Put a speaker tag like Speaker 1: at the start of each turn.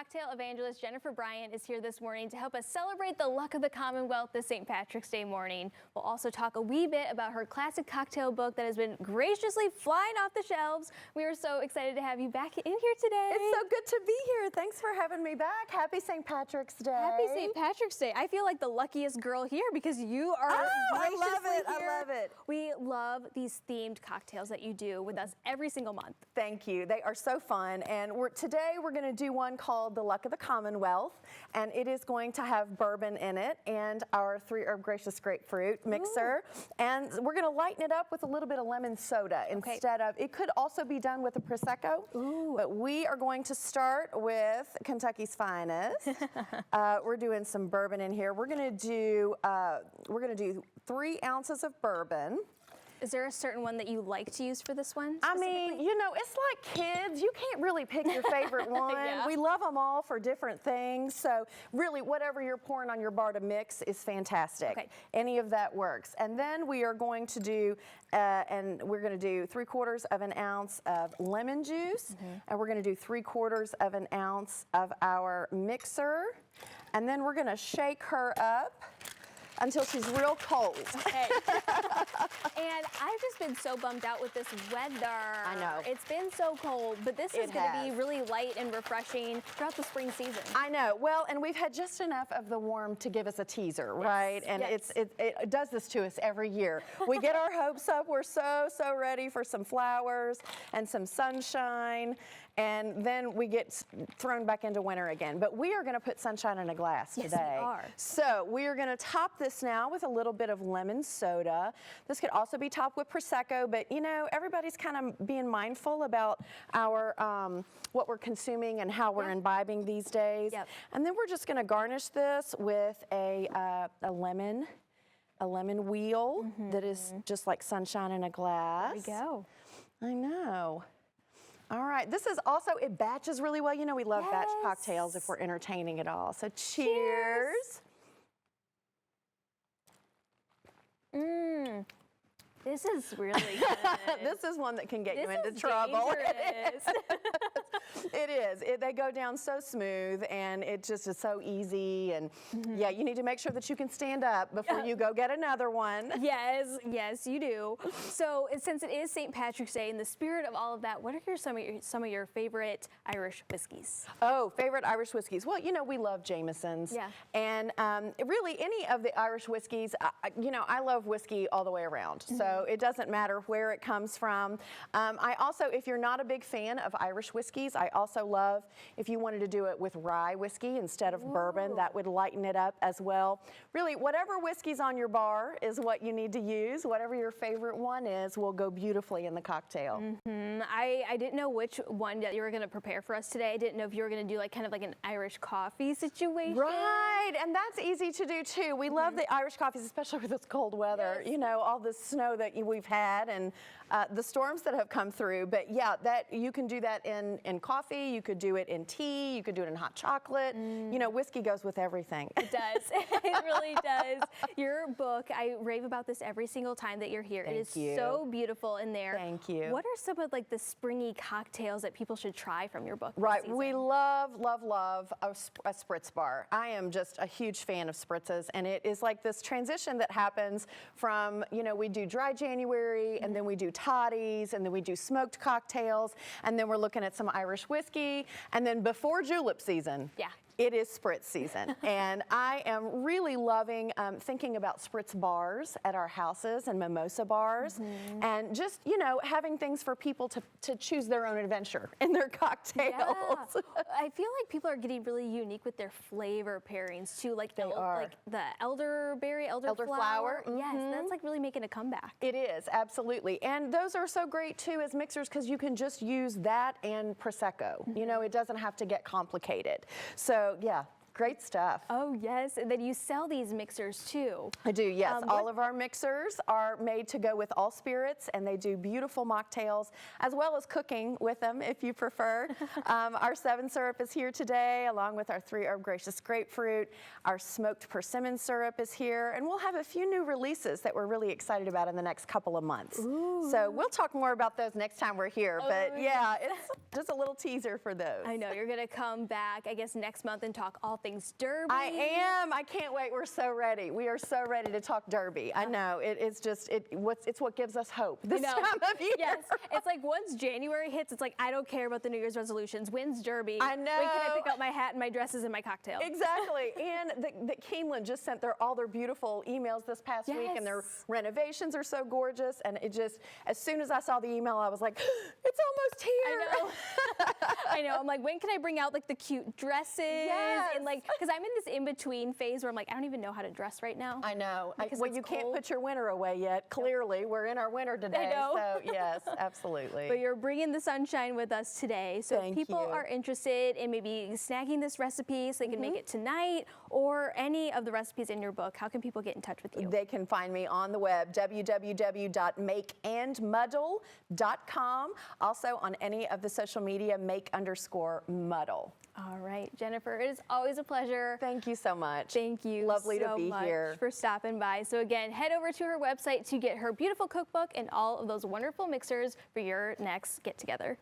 Speaker 1: cocktail evangelist Jennifer Bryant is here this morning to help us celebrate the luck of the Commonwealth this St. Patrick's Day morning. We'll also talk a wee bit about her classic cocktail book that has been graciously flying off the shelves. We are so excited to have you back in here today.
Speaker 2: It's so good to be here. Thanks for having me back. Happy St. Patrick's Day.
Speaker 1: Happy St. Patrick's Day. I feel like the luckiest girl here because you are graciously
Speaker 2: I love it.
Speaker 1: here.
Speaker 2: I love it.
Speaker 1: We love these themed cocktails that you do with us every single month.
Speaker 2: Thank you. They are so fun. And today we're going to do one called The Luck of the Commonwealth. And it is going to have bourbon in it and our 3-herb gracious grapefruit mixer. Ooh. And we're going to lighten it up with a little bit of lemon soda instead of, it could also be done with a Prosecco. Ooh. But we are going to start with Kentucky's Finest. We're doing some bourbon in here. We're going to do 3 ounces of bourbon.
Speaker 1: Is there a certain one that you like to use for this one?
Speaker 2: I mean, you know, it's like kids. You can't really pick your favorite one. Yeah. We love them all for different things. So really, whatever you're pouring on your bar to mix is fantastic. Okay. Any of that works. And then we are going to do, 3/4 of an ounce of lemon juice. And we're going to do 3/4 of an ounce of our mixer. And then we're going to shake her up until she's real cold. Okay.
Speaker 1: And I've just been so bummed out with this weather.
Speaker 2: I know.
Speaker 1: It's been so cold, but this is going to be really light and refreshing throughout the spring season.
Speaker 2: I know. Well, and we've had just enough of the warm to give us a teaser, right? And it does this to us every year. We get our hopes up. We're so ready for some flowers and some sunshine. And then we get thrown back into winter again. But we are going to put sunshine in a glass today.
Speaker 1: Yes, we are.
Speaker 2: So we are going to top this now with a little bit of lemon soda. This could also be topped with Prosecco, but you know, everybody's kind of being mindful about our what we're consuming and how we're imbibing these days. Yep. And then we're just going to garnish this with a lemon wheel that is just like sunshine in a glass.
Speaker 1: There we go.
Speaker 2: I know. All right, this is also, it batches really well. You know, we love batch cocktails if we're entertaining at all. So cheers.
Speaker 1: This is really good.
Speaker 2: This is one that can get you into trouble. It is. They go down so smooth, and it just is so easy. And yeah, you need to make sure that you can stand up before you go get another one.
Speaker 1: Yes, you do. So since it is St. Patrick's Day, in the spirit of all of that, what are some of your favorite Irish whiskeys?
Speaker 2: Oh, favorite Irish whiskeys. Well, you know, we love Jameson's. Yeah. And really, any of the Irish whiskeys, you know, I love whiskey all the way around. So it doesn't matter where it comes from. I also, if you're not a big fan of Irish whiskeys, I also love if you wanted to do it with rye whiskey instead of bourbon, that would lighten it up as well. Really, whatever whiskey's on your bar is what you need to use. Whatever your favorite one is will go beautifully in the cocktail.
Speaker 1: I didn't know which one that you were going to prepare for us today. I didn't know if you were going to do like kind of like an Irish coffee situation.
Speaker 2: Right, and that's easy to do too. We love the Irish coffees, especially with this cold weather. You know, all the snow that we've had and the storms that have come through. But yeah, that you can do that in coffee. You could do it in tea. You could do it in hot chocolate. You know, whiskey goes with everything.
Speaker 1: It does. It really does. Your book, I rave about this every single time that you're here.
Speaker 2: Thank
Speaker 1: it is
Speaker 2: you.
Speaker 1: So beautiful in there.
Speaker 2: Thank you.
Speaker 1: What are some of like the springy cocktails that people should try from your book?
Speaker 2: Right. We love a spritz bar. I am just a huge fan of spritzes, and it is like this transition that happens from, you know, we do dry January, and then we do toddies, and then we do smoked cocktails, and then we're looking at some Irish whiskey, and then before julep season. Yeah. It is spritz season, and I am really loving thinking about spritz bars at our houses and mimosa bars, and just, you know, having things for people to choose their own adventure in their cocktails.
Speaker 1: Yeah. I feel like people are getting really unique with their flavor pairings too, like the elderberry, elderflower. Yes, that's like really making a comeback.
Speaker 2: It is, absolutely, and those are so great too as mixers because you can just use that and Prosecco. You know, it doesn't have to get complicated. So yeah, Great stuff.
Speaker 1: Oh, yes. And then you sell these mixers too.
Speaker 2: I do, yes.
Speaker 1: What-
Speaker 2: All of our mixers are made to go with all spirits, and they do beautiful mocktails as well as cooking with them if you prefer. Our 7 syrup is here today, along with our 3-herb gracious grapefruit. Our smoked persimmon syrup is here, and we'll have a few new releases that we're really excited about in the next couple of months.
Speaker 1: Ooh.
Speaker 2: So we'll talk more about those next time we're here.
Speaker 1: Oh,
Speaker 2: But yeah, it's just a little teaser for those.
Speaker 1: I know you're going to come back, I guess, next month and talk all things Derby.
Speaker 2: I am. I can't wait. We're so ready. We are so ready to talk Derby. I know. It's just it's what gives us hope this time of year.
Speaker 1: Yes. It's like once January hits, it's like I don't care about the New Year's resolutions. When's Derby?
Speaker 2: I know.
Speaker 1: When can I pick up my hat and my dresses and my cocktail?
Speaker 2: Exactly. And the Keeneland just sent all their beautiful emails this past week, and their renovations are so gorgeous. And it just, as soon as I saw the email, I was like, it's almost here.
Speaker 1: I know. I know. I'm like, when can I bring out like the cute dresses?
Speaker 2: Yes.
Speaker 1: And like, because I'm in this in-between phase where I'm like, I don't even know how to dress right now.
Speaker 2: I know.
Speaker 1: Because
Speaker 2: Well,
Speaker 1: it's
Speaker 2: you can't
Speaker 1: cold.
Speaker 2: put your winter away yet. Clearly, we're in our winter today.
Speaker 1: know.
Speaker 2: So yes, absolutely.
Speaker 1: But you're bringing the sunshine with us today. So
Speaker 2: Thank
Speaker 1: if people
Speaker 2: you.
Speaker 1: are interested in maybe snagging this recipe so they can make it tonight, or any of the recipes in your book, how can people get in touch with you?
Speaker 2: They can find me on the web, www.makeandmuddle.com. Also on any of the social media, make_muddle.
Speaker 1: All right, Jennifer, it is always a pleasure.
Speaker 2: Thank you so much.
Speaker 1: Thank you
Speaker 2: Lovely
Speaker 1: so
Speaker 2: to be
Speaker 1: much
Speaker 2: here.
Speaker 1: for stopping by. So again, head over to her website to get her beautiful cookbook and all of those wonderful mixers for your next get-together.